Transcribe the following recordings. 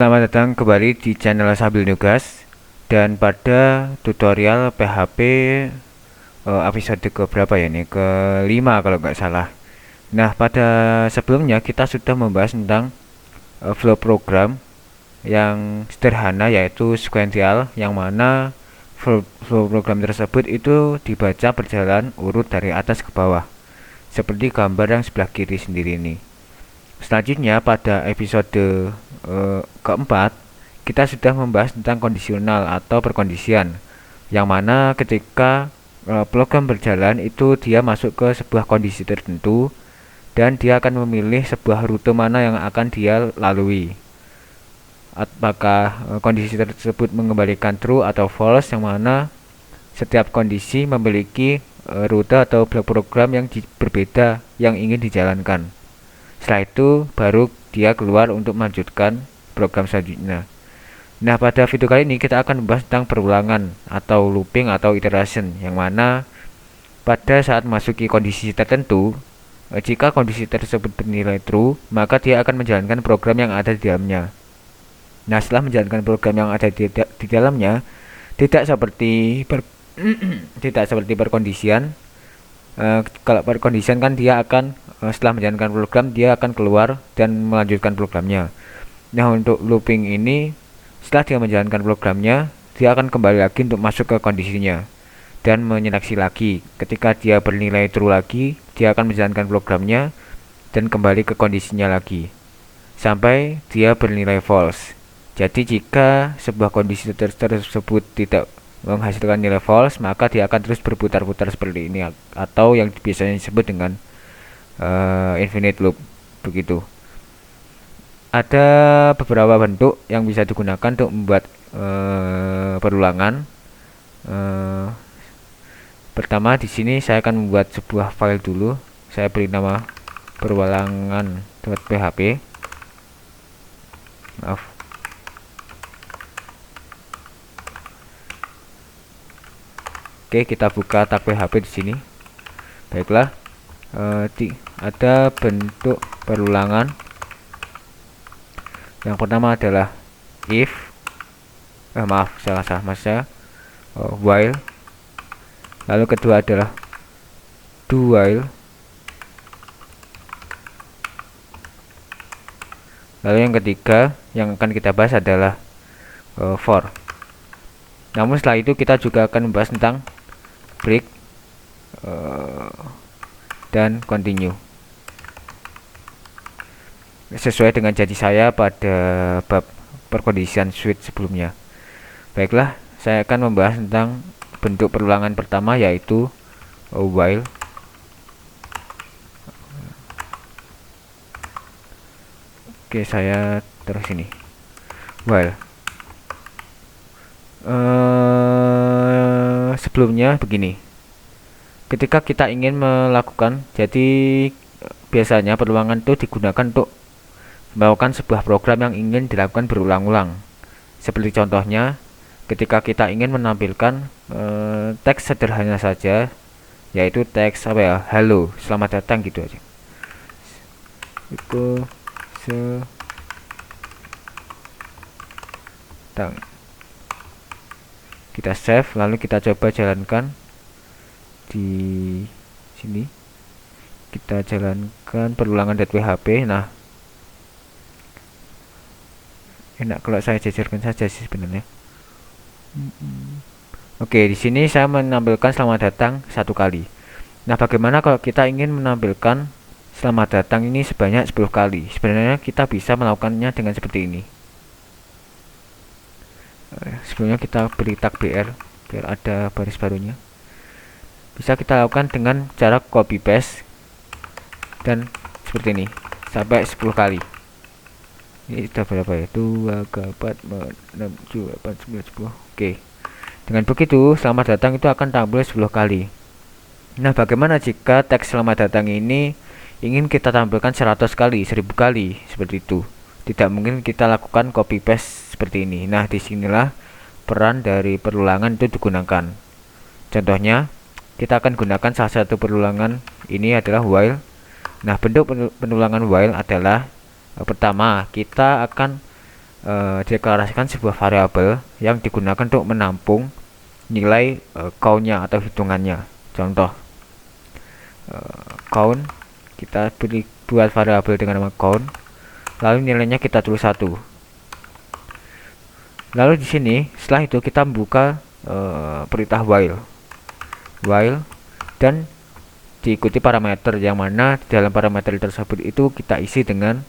Selamat datang kembali di channel Sambil Nugas. Dan pada tutorial PHP episode ke berapa ya ini? Kelima kalau nggak salah. Nah, pada sebelumnya kita sudah membahas tentang flow program yang sederhana, yaitu sequential, yang mana flow program tersebut itu dibaca berjalan urut dari atas ke bawah, seperti gambar yang sebelah kiri sendiri ini. Selanjutnya pada episode keempat, kita sudah membahas tentang kondisional atau perkondisian, yang mana ketika program berjalan itu dia masuk ke sebuah kondisi tertentu dan dia akan memilih sebuah rute mana yang akan dia lalui. Apakah kondisi tersebut mengembalikan true atau false, yang mana setiap kondisi memiliki rute atau blok program yang berbeda yang ingin dijalankan. Setelah itu baru dia keluar untuk melanjutkan program selanjutnya. Nah, pada video kali ini kita akan membahas tentang perulangan atau looping atau iteration, yang mana pada saat memasuki kondisi tertentu, jika kondisi tersebut bernilai true, maka dia akan menjalankan program yang ada di dalamnya. Nah, setelah menjalankan program yang ada di dalamnya, tidak seperti tidak seperti perkondisian. Kalau perkondisian kan dia akan setelah menjalankan program dia akan keluar dan melanjutkan programnya. Nah, untuk looping ini, setelah dia menjalankan programnya, dia akan kembali lagi untuk masuk ke kondisinya dan menyeleksi lagi. Ketika dia bernilai true lagi, dia akan menjalankan programnya dan kembali ke kondisinya lagi sampai dia bernilai false. Jadi jika sebuah kondisi tersebut tidak menghasilkan nilai false, maka dia akan terus berputar-putar seperti ini, atau yang biasanya disebut dengan infinite loop begitu. Ada beberapa bentuk yang bisa digunakan untuk membuat perulangan. Pertama, di sini saya akan membuat sebuah file dulu. Saya beri nama perulangan.php. Maaf. Oke, kita buka tag PHP di sini. Baiklah, ada bentuk perulangan. Yang pertama adalah if, maaf, salah maksudnya while. Lalu kedua adalah do while. Lalu yang ketiga yang akan kita bahas adalah for. Namun setelah itu kita juga akan membahas tentang break dan continue, sesuai dengan janji saya pada bab perkondisian suite sebelumnya. Baiklah, saya akan membahas tentang bentuk perulangan pertama, yaitu while. Oke, saya terus ini while. Sebelumnya begini, ketika kita ingin melakukan, jadi biasanya perulangan itu digunakan untuk melakukan sebuah program yang ingin dilakukan berulang-ulang. Seperti contohnya, ketika kita ingin menampilkan teks sederhana saja, yaitu teks apa ya, halo, selamat datang, gitu aja. Itu kita save, lalu kita coba jalankan di sini. Kita jalankan perulangan.php. Nah, enak kalau saya jajarkan saja sih sebenarnya. Oke, di sini saya menampilkan selamat datang satu kali. Nah, bagaimana kalau kita ingin menampilkan selamat datang ini sebanyak 10 kali? Sebenarnya kita bisa melakukannya dengan seperti ini. Sebelumnya kita beri tag br biar ada baris barunya. Bisa kita lakukan dengan cara copy paste dan seperti ini sampai 10 kali. Ini sudah berapa ya? 2, 4, 5, 6, 7, 8, 9, 10. Oke. Dengan begitu, selamat datang itu akan tampil 10 kali. Nah, bagaimana jika teks selamat datang ini ingin kita tampilkan 100 kali, 1000 kali, seperti itu? Tidak mungkin kita lakukan copy paste seperti ini. Nah, disinilah peran dari perulangan itu digunakan. Contohnya, kita akan gunakan salah satu perulangan ini adalah while. Nah, bentuk perulangan while adalah pertama, kita akan deklarasikan sebuah variabel yang digunakan untuk menampung nilai count-nya atau hitungannya. Contoh, count, kita buat variabel dengan nama count, lalu nilainya kita tulis 1. Lalu di sini setelah itu kita membuka perintah while dan diikuti parameter, yang mana di dalam parameter tersebut itu kita isi dengan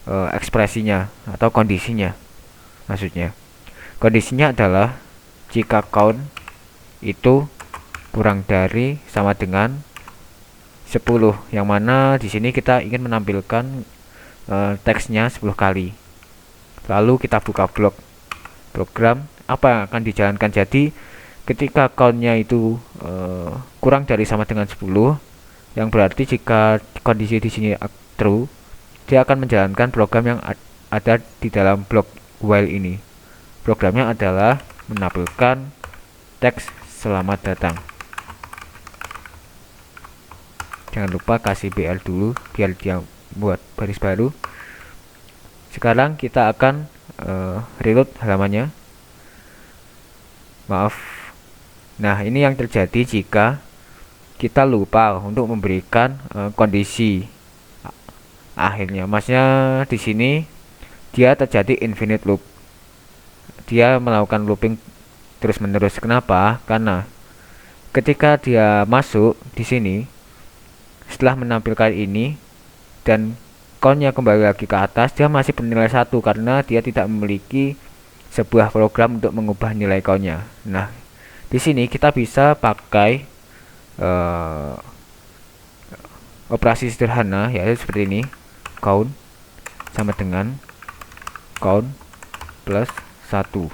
ekspresinya atau kondisinya. Maksudnya kondisinya adalah jika count itu kurang dari sama dengan 10, yang mana di sini kita ingin menampilkan teksnya 10 kali. Lalu kita buka blok program apa yang akan dijalankan. Jadi ketika countnya itu kurang dari sama dengan 10, yang berarti jika kondisi di sini true, dia akan menjalankan program yang ada di dalam blok while ini. Programnya adalah menampilkan teks selamat datang. Jangan lupa kasih BL dulu biar dia buat baris baru. Sekarang kita akan reload halamannya. Maaf. Nah, ini yang terjadi jika kita lupa untuk memberikan kondisi akhirnya. Maksudnya di sini dia terjadi infinite loop. Dia melakukan looping terus menerus. Kenapa? Karena ketika dia masuk di sini, setelah menampilkan ini dan countnya kembali lagi ke atas, dia masih bernilai 1 karena dia tidak memiliki sebuah program untuk mengubah nilai countnya. Nah, di sini kita bisa pakai operasi sederhana, yaitu seperti ini. Count sama dengan count plus 1.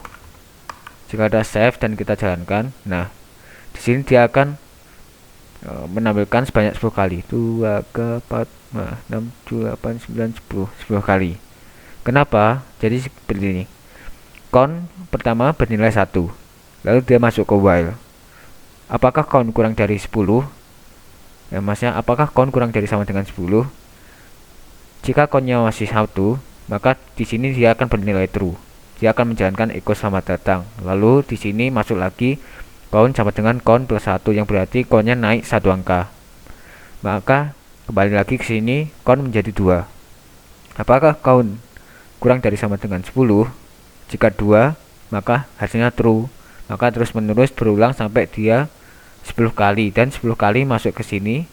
Jika ada save dan kita jalankan, nah di sini dia akan menampilkan sebanyak 10 kali. 2, 4, 5, 6, 7, 8, 9, 10 kali. Kenapa? Jadi seperti ini. Count pertama bernilai 1. Lalu dia masuk ke while. Apakah count kurang dari 10? Ya, maksudnya apakah count kurang dari sama dengan 10? Jika countnya masih 1, maka di sini dia akan bernilai true. Dia akan menjalankan echo selamat datang. Lalu di sini masuk lagi count sama dengan count plus 1, yang berarti countnya naik 1 angka. Maka kembali lagi ke sini, count menjadi 2. Apakah count kurang dari sama dengan 10? Jika 2, maka hasilnya true. Maka terus menerus berulang sampai dia 10 kali, dan 10 kali masuk ke sini,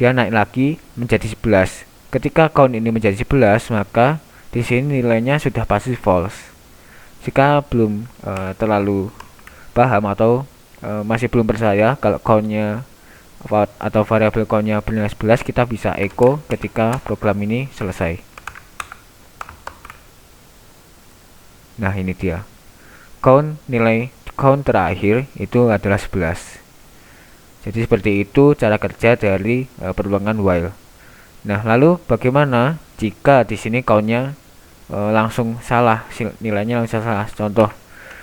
dia naik lagi menjadi 11. Ketika count ini menjadi 11, maka di sini nilainya sudah pasti false. Jika belum terlalu paham atau masih belum percaya kalau countnya atau variabel countnya bernilai 11, kita bisa echo ketika program ini selesai. Nah, ini dia nilai count terakhir itu adalah 11. Jadi seperti itu cara kerja dari perulangan while. Nah, lalu bagaimana jika di sini countnya langsung salah, nilainya langsung salah? Contoh,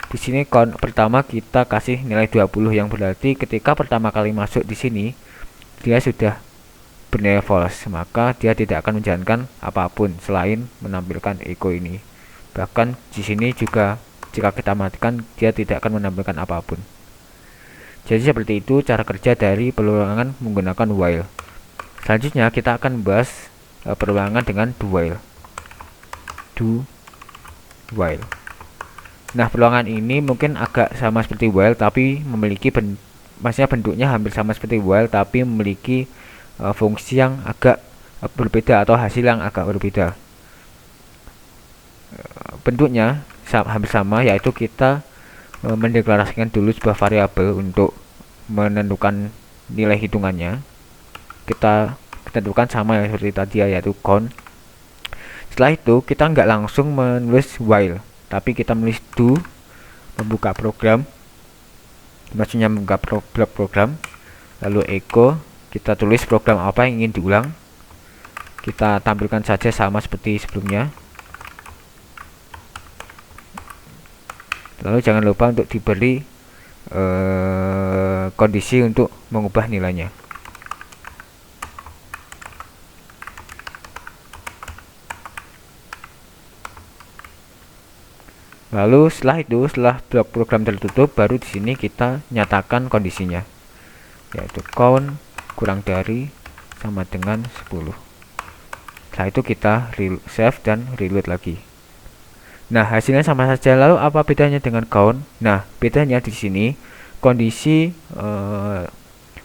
di sini count pertama kita kasih nilai 20, yang berarti ketika pertama kali masuk di sini dia sudah bernilai false, maka dia tidak akan menjalankan apapun selain menampilkan echo ini. Bahkan di sini juga jika kita matikan, dia tidak akan menampilkan apapun. Jadi seperti itu cara kerja dari perulangan menggunakan while. Selanjutnya kita akan membahas perulangan dengan do while. Nah, perulangan ini mungkin agak sama seperti while, tapi memiliki maksudnya bentuknya hampir sama seperti while, tapi memiliki fungsi yang agak berbeda atau hasil yang agak berbeda. Bentuknya hampir sama, yaitu kita mendeklarasikan dulu sebuah variabel untuk menentukan nilai hitungannya. Kita tentukan sama ya seperti tadi, yaitu count. Setelah itu kita nggak langsung menulis while, tapi kita menulis do, membuka program, maksudnya membuka blok program, lalu echo, kita tulis program apa yang ingin diulang, kita tampilkan saja sama seperti sebelumnya. Lalu jangan lupa untuk diberi kondisi untuk mengubah nilainya. Lalu setelah blok program tertutup, baru di sini kita nyatakan kondisinya, yaitu count kurang dari sama dengan 10. Setelah itu kita save dan reload lagi. Nah, hasilnya sama saja. Lalu apa bedanya dengan count? Nah, bedanya di sini kondisi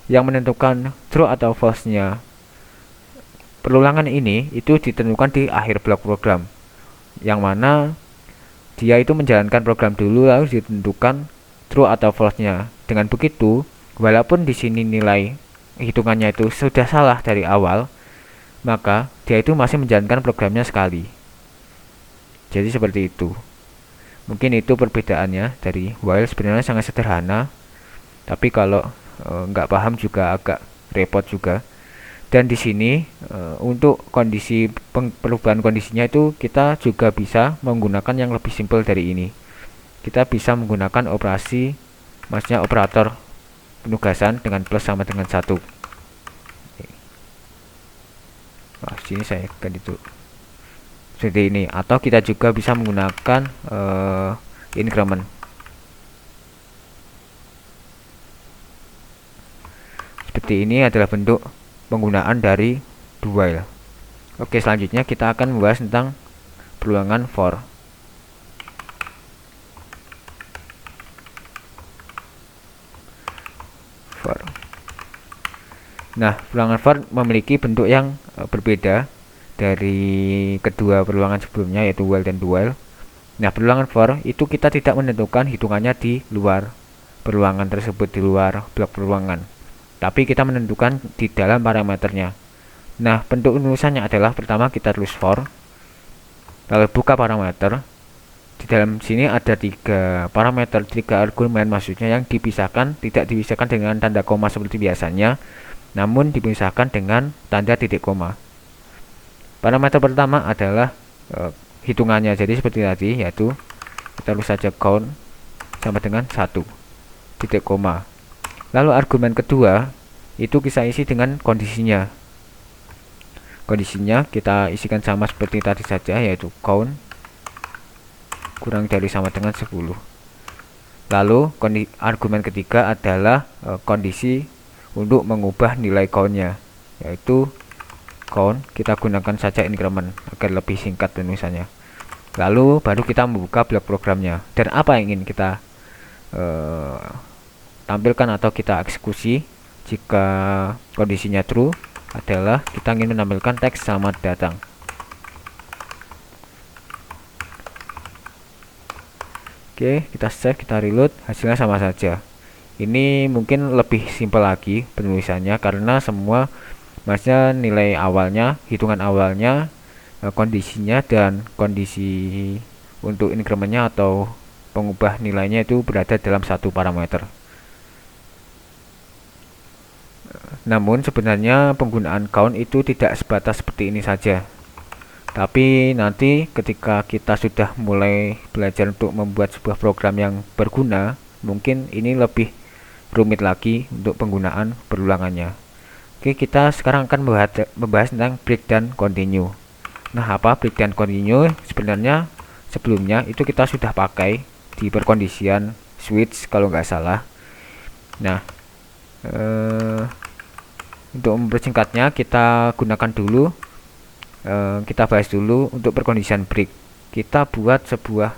yang menentukan true atau false-nya perulangan ini itu ditentukan di akhir blok program, yang mana dia itu menjalankan program dulu lalu ditentukan true atau false-nya. Dengan begitu, walaupun di sini nilai hitungannya itu sudah salah dari awal, maka dia itu masih menjalankan programnya sekali. Jadi seperti itu. Mungkin itu perbedaannya dari while. Sebenarnya sangat sederhana, tapi kalau nggak paham juga agak repot juga. Dan di sini untuk kondisi perubahan kondisinya itu kita juga bisa menggunakan yang lebih simpel dari ini. Kita bisa menggunakan operasi, maksudnya operator penugasan dengan plus sama dengan 1. Nah, sini saya ganti itu seperti ini, atau kita juga bisa menggunakan increment. Seperti ini adalah bentuk penggunaan dari do while. Oke, selanjutnya kita akan membahas tentang perulangan for. Nah, perulangan for memiliki bentuk yang berbeda dari kedua perulangan sebelumnya, yaitu while dan do while. Nah, perulangan for itu kita tidak menentukan hitungannya di luar perulangan tersebut, di luar blok perulangan, tapi kita menentukan di dalam parameternya. Nah, bentuk penulisannya adalah pertama kita tulis for, lalu buka parameter. Di dalam sini ada 3 parameter, 3 argumen, maksudnya yang dipisahkan, tidak dipisahkan dengan tanda koma seperti biasanya, namun dipisahkan dengan tanda titik koma. Parameter pertama adalah hitungannya, jadi seperti tadi, yaitu kita tulis saja count sama dengan 1 titik koma. Lalu argumen kedua itu kita isi dengan kondisinya. Kondisinya kita isikan sama seperti tadi saja, yaitu count kurang dari sama dengan 10. Lalu argumen ketiga adalah kondisi untuk mengubah nilai countnya, yaitu count kita gunakan saja increment agar lebih singkat penulisannya. Lalu baru kita membuka blok programnya, dan apa yang ingin kita tampilkan atau kita eksekusi jika kondisinya true adalah kita ingin menampilkan teks selamat datang. Oke, kita save, kita reload, hasilnya sama saja. Ini mungkin lebih simpel lagi penulisannya karena semua, maksudnya nilai awalnya, hitungan awalnya, kondisinya, dan kondisi untuk incrementnya atau pengubah nilainya itu berada dalam satu parameter. Namun sebenarnya penggunaan count itu tidak sebatas seperti ini saja, tapi nanti ketika kita sudah mulai belajar untuk membuat sebuah program yang berguna, mungkin ini lebih rumit lagi untuk penggunaan perulangannya. Oke, kita sekarang akan membahas tentang break dan continue. Nah, apa break dan continue? Sebenarnya sebelumnya itu kita sudah pakai di perkondisian switch kalau nggak salah. Nah, untuk mempersingkatnya kita gunakan dulu, kita bahas dulu untuk perkondisian break. Kita buat sebuah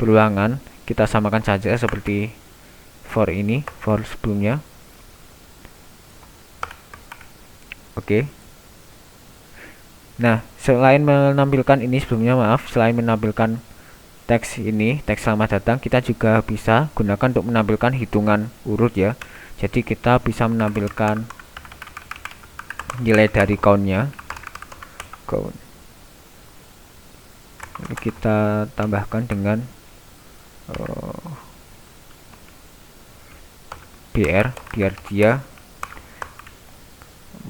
perulangan, kita samakan saja seperti for ini, for sebelumnya. Oke. Nah, selain menampilkan ini sebelumnya, selain menampilkan teks ini, teks selamat datang, kita juga bisa gunakan untuk menampilkan hitungan urut ya. Jadi kita bisa menampilkan nilai dari countnya, count. Lalu kita tambahkan dengan BR biar dia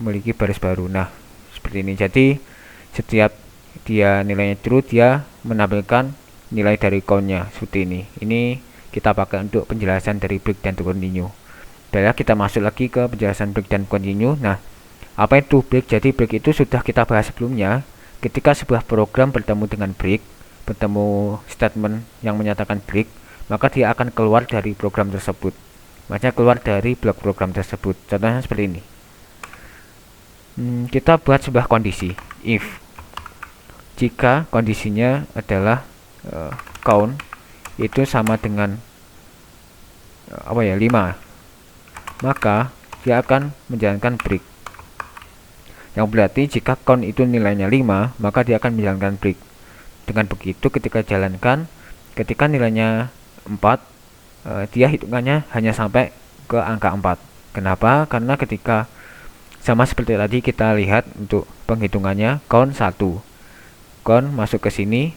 memiliki baris baru. Nah, seperti ini. Jadi setiap dia nilainya true, dia menampilkan nilai dari countnya seperti ini. Ini kita pakai untuk penjelasan dari break dan continue. Dan kita masuk lagi ke penjelasan break dan continue. Nah, apa itu break? Jadi break itu sudah kita bahas sebelumnya. Ketika sebuah program bertemu dengan break, bertemu statement yang menyatakan break, maka dia akan keluar dari program tersebut. Maksudnya keluar dari blok program tersebut. Contohnya seperti ini. Kita buat sebuah kondisi if jika kondisinya adalah count itu sama dengan 5, maka dia akan menjalankan break. Yang berarti jika count itu nilainya 5, maka dia akan menjalankan break. Dengan begitu ketika jalankan, ketika nilainya 4, dia hitungannya hanya sampai ke angka 4. Kenapa? Karena ketika sama seperti tadi kita lihat untuk penghitungannya, count 1, count masuk ke sini,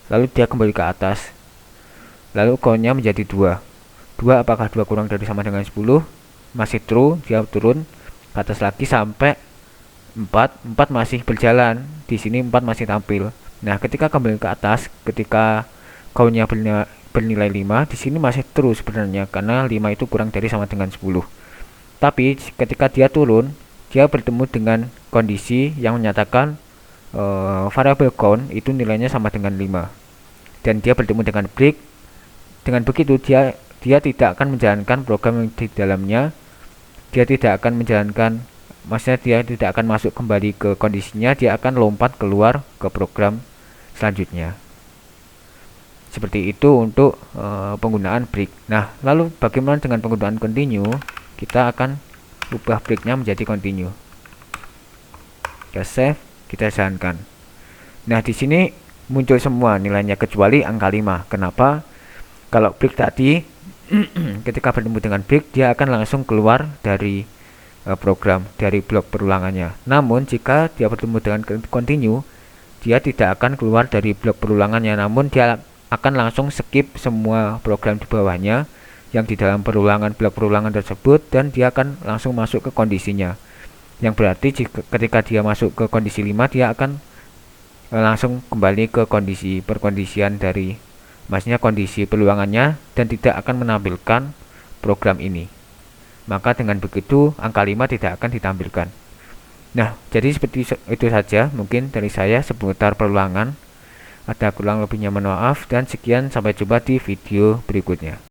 lalu dia kembali ke atas, lalu countnya menjadi 2. Apakah 2 kurang dari sama dengan 10? Masih true, dia turun ke atas lagi sampai 4 masih berjalan. Di sini 4 masih tampil. Nah, ketika kembali ke atas, ketika countnya bernilai 5, di sini masih true sebenarnya karena 5 itu kurang dari sama dengan 10. Tapi ketika dia turun, dia bertemu dengan kondisi yang menyatakan variable count itu nilainya sama dengan 5. Dan dia bertemu dengan break. Dengan begitu dia tidak akan menjalankan program yang di dalamnya. Dia tidak akan menjalankan, maksudnya dia tidak akan masuk kembali ke kondisinya, dia akan lompat keluar ke program selanjutnya. Seperti itu untuk penggunaan break. Nah, lalu bagaimana dengan penggunaan continue? Kita akan ubah breaknya menjadi continue. Kita save, kita jalankan. Nah, di sini muncul semua nilainya kecuali angka 5. Kenapa? Kalau break tadi ketika bertemu dengan break, dia akan langsung keluar dari program, dari blok perulangannya. Namun jika dia bertemu dengan continue, dia tidak akan keluar dari blok perulangannya, namun dia akan langsung skip semua program di bawahnya yang di dalam blok perulangan tersebut, dan dia akan langsung masuk ke kondisinya. Yang berarti ketika dia masuk ke kondisi 5, dia akan langsung kembali ke kondisi perkondisian dari, maksudnya kondisi peluangannya, dan tidak akan menampilkan program ini. Maka dengan begitu angka 5 tidak akan ditampilkan. Nah, jadi seperti itu saja mungkin dari saya seputar peluangan. Ada kurang lebihnya mohon maaf, dan sekian, sampai jumpa di video berikutnya.